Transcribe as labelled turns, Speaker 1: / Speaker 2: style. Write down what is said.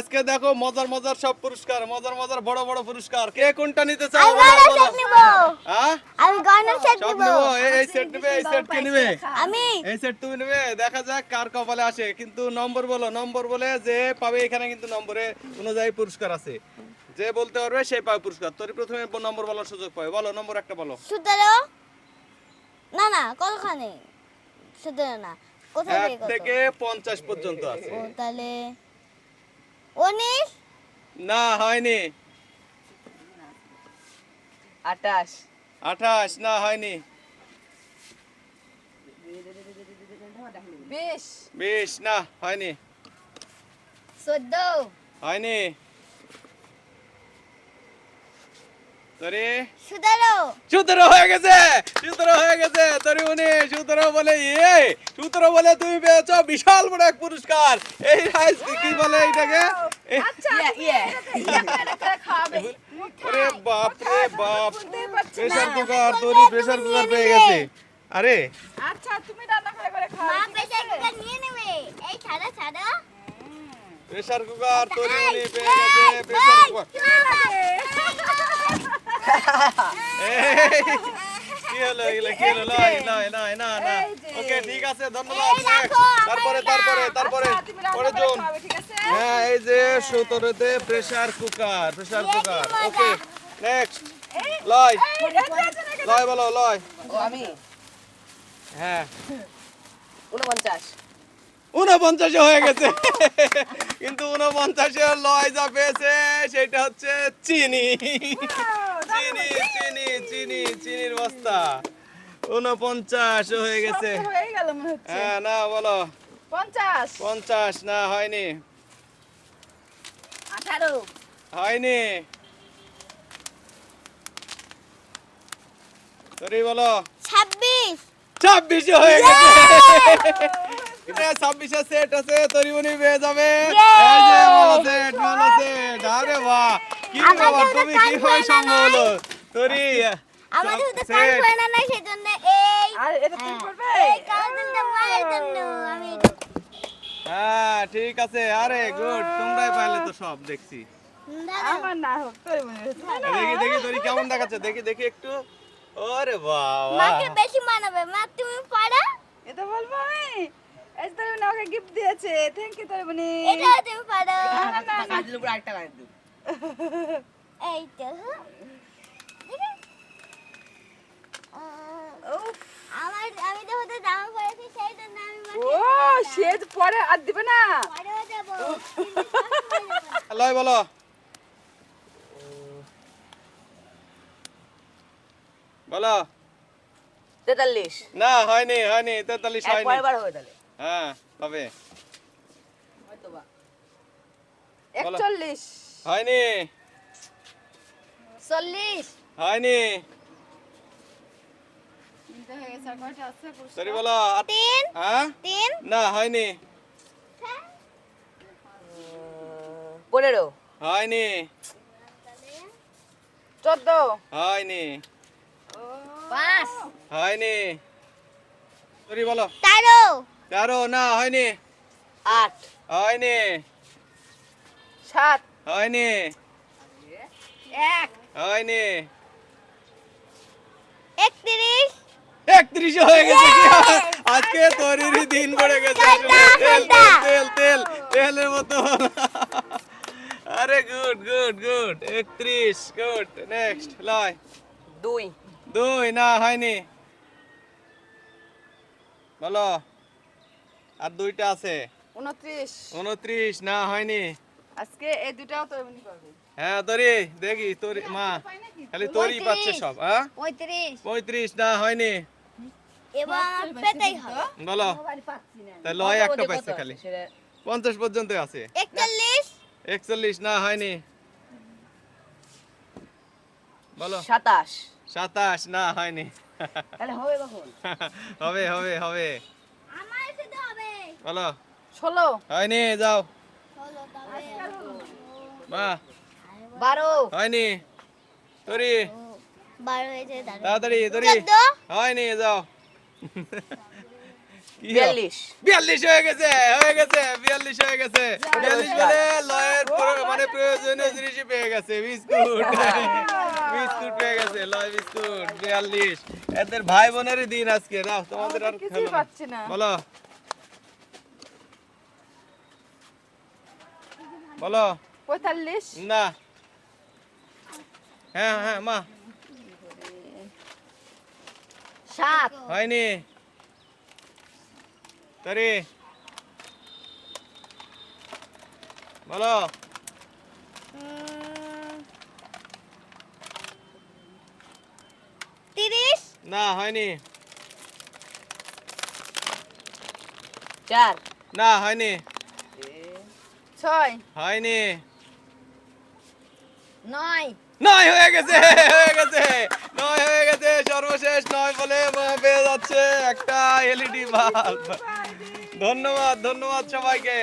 Speaker 1: আজকে দেখো মজার মজার সব পুরস্কার, মজার মজার বড় বড় পুরস্কার। কে কোনটা নিতে চাও? হ্যাঁ
Speaker 2: আমি গানের সেট
Speaker 1: সব
Speaker 2: নিব।
Speaker 1: নেবো। এই সেট নেবে, এই সেট কে নেবে?
Speaker 2: আমি
Speaker 1: এই সেট তুমি নেবে। দেখা যাক কার কপালে আসে। কিন্তু নম্বর বলো, নম্বর বলে যে পাবে। এখানে কিন্তু নম্বরে অনুযায়ী পুরস্কার আছে। যে বলতে পারবে সে পাবে পুরস্কার। তোর প্রথমে নম্বর বলার সুযোগ পাবে। বলো নম্বর একটা বলো।
Speaker 2: 17 না না কতখানি 17 না কোথা
Speaker 1: 1
Speaker 2: থেকে কত?
Speaker 1: থেকে 50 পর্যন্ত আছে।
Speaker 2: ও তাহলে 19
Speaker 1: না হয়নি।
Speaker 3: 28
Speaker 1: 28 না হয়নি।
Speaker 3: 20
Speaker 1: 20 না হয়নি।
Speaker 2: 14
Speaker 1: হয়নি। তোরে
Speaker 2: 17
Speaker 1: 17 হয়ে গেছে, 17 হয়ে গেছে। তোরে উনি 17 বলে ইয়ে 17 বলে তুমি পেয়েছো বিশাল বড় এক পুরস্কার। এই রাইস কি বলে এটাকে?
Speaker 3: আচ্ছা ইয়ে এটা করে খাবে
Speaker 1: আরে বাপ রে বাপ, প্রেসার কুকার। তোরে প্রেসার কুকার পেয়ে গেছে। আরে
Speaker 3: আচ্ছা তুমি রান্না করে করে খাও
Speaker 2: মা প্রেসার কুকার নিয়ে নেবে। এই ছাড়া ছাড়া
Speaker 1: প্রেসার কুকার তোরে উনি পেয়ে গেছে প্রেসার কুকার। এই, কি হলো এগুলো? কি হলো? লয় লয় লয় না না। ওকে ঠিক আছে, ধন্যবাদ। Next. তারপরে তারপরে তারপরে পরে জন।
Speaker 3: ঠিক আছে
Speaker 1: হ্যাঁ এই যে 17তে pressure cooker, pressure cooker. Okay next লয় লয় বলো লয়।
Speaker 3: ও আমি
Speaker 1: হ্যাঁ
Speaker 3: 49
Speaker 1: 49 হয়ে গেছে। কিন্তু 49 লয় যা পেয়েছে সেটা হচ্ছে চিনি। চিনি চিনি চিনি চিনির বস্তা। 49 হয়ে গেছে।
Speaker 3: হয়ে গেল মনে হচ্ছে
Speaker 1: হ্যাঁ না বলো।
Speaker 3: 50
Speaker 1: 50 না হয়নি।
Speaker 3: 18
Speaker 1: হয়নি। তোরি বলো।
Speaker 2: 26
Speaker 1: 26 হয়ে গেছে। 26 এর সেট আছে, তরিমনি পেয়ে যাবে। এই যে ভালো সেট, ভালো সেট। আরে বাহ, কি বাবা তুমি কি হয় সম্ভব হলো? তরি
Speaker 2: আমাদের তো কাজ
Speaker 1: সেট।
Speaker 2: হয় না না সেজন্য এই
Speaker 3: আর এটা তুমি করবে
Speaker 2: এই কাজটা মায়ের জন্য আমি এটা
Speaker 1: হ্যাঁ ঠিক আছে। আরে গুড, তোমরাই পাইলে তো সব দেখছি।
Speaker 2: দাদা
Speaker 3: আমার না হোক তোর মনে হচ্ছে
Speaker 1: দেখি দেখি তরি কেমন দেখাচ্ছে, দেখি দেখি একটু। ওরে বাবা,
Speaker 2: মাকে বেশি মানাবে। মা তুমি পারো
Speaker 3: এটা বলবো আমি এই তোর মনে ওকে গিফট দিয়েছে থ্যাংক ইউ তোর মনে
Speaker 2: এটা তুমি পারো
Speaker 3: কাজের উপর আরেকটা লাগাই দিও
Speaker 2: এই তো
Speaker 3: উফ
Speaker 2: আমি তো হতে দাম করেছি সেই জন্য আমি
Speaker 3: ও সে তো পরে আর দিবে না
Speaker 2: পরেও দেবো
Speaker 1: লয় বলো। বলো
Speaker 3: 43
Speaker 1: না হয়নি, হয়নি 43 হয়নি।
Speaker 3: পরের বার হবে তাহলে
Speaker 1: হ্যাঁ তবে
Speaker 3: হয়তো বা
Speaker 1: বলো।
Speaker 3: 41
Speaker 1: হয়নি,
Speaker 2: 40
Speaker 1: হয়নি। সরি বলো।
Speaker 2: 3
Speaker 1: হ্যাঁ
Speaker 2: 3
Speaker 1: না হয়নি,
Speaker 3: 15
Speaker 1: হয়নি,
Speaker 3: 14
Speaker 1: হয়নি,
Speaker 2: 5
Speaker 1: হয়নি। সরি বলো।
Speaker 2: 13
Speaker 1: 13 না হয়নি,
Speaker 3: 8
Speaker 1: হয়নি,
Speaker 3: 7
Speaker 1: হয়নি,
Speaker 3: 1
Speaker 1: হয়নি।
Speaker 2: 31
Speaker 1: 31 হয়ে গেছে। আজকে তোরই দিন পড়ে গেছে। তেল তেল তেল তেল তেলের মতো। আরে good good good. 31 good. Next লয়।
Speaker 3: 2
Speaker 1: 2 না হয়নি। বলো। আর দুইটা আছে।
Speaker 3: 29
Speaker 1: 29 না হয়নি।
Speaker 3: আজকে এই দুটাও তোর মনে করবে
Speaker 1: হ্যাঁ তোরি দেখি তোরি মা খালি তোরই পাচ্ছে সব। হ্যাঁ
Speaker 2: 35
Speaker 1: 35 না হয়নি।
Speaker 2: এবার পেতেই হবে
Speaker 1: বলো।
Speaker 3: পাচ্ছি না
Speaker 1: তাই লয় একটা পাইছে খালি। 50 পর্যন্ত আছে।
Speaker 2: 41
Speaker 1: 41 না হয়নি। বলো।
Speaker 3: 27
Speaker 1: 27 না হয়নি।
Speaker 3: তাহলে হবে কখন
Speaker 1: হবে হবে হবে।
Speaker 2: আমার সাথে হবে
Speaker 1: বলো।
Speaker 3: 16
Speaker 1: হয়নি, যাও
Speaker 2: চলো তবে
Speaker 1: মা।
Speaker 3: 12
Speaker 1: হয়নি। তোরি
Speaker 2: 12 হয়েছে দাঁড়াও
Speaker 1: তাড়াতাড়ি তোরি
Speaker 2: 14
Speaker 1: হয়নি, যাও। কি
Speaker 3: 42
Speaker 1: 42 হয়ে গেছে, হয়ে গেছে 42 হয়ে গেছে। 42 বলে লয়ের প্রয়োজনীয় জিনিসই পেয়ে গেছে, বিস্কুট। বিস্কুট পেয়ে গেছে, লয় বিস্কুট 42। এদের ভাই বোনেরই দিন আজকে। নাও তোমাদের আর
Speaker 3: কিছুই
Speaker 1: খেলো না।
Speaker 3: পাচ্ছি না।
Speaker 1: বলো বলো
Speaker 3: 45
Speaker 1: না। হ্যাঁ হ্যাঁ মা
Speaker 3: 7
Speaker 1: হয়নি। তরি বলো
Speaker 2: 30
Speaker 1: না হয়নি।
Speaker 3: 4
Speaker 1: না হয়নি।
Speaker 3: 6
Speaker 1: হয়নি।
Speaker 3: 9
Speaker 1: নয় হয়ে গেছে, হয়ে গেছে, 9 হয়ে গেছে। সর্বশেষ 9 বলে মা পেয়ে যাচ্ছে একটা এলইডি বাল্ব। ধন্যবাদ ধন্যবাদ সবাইকে।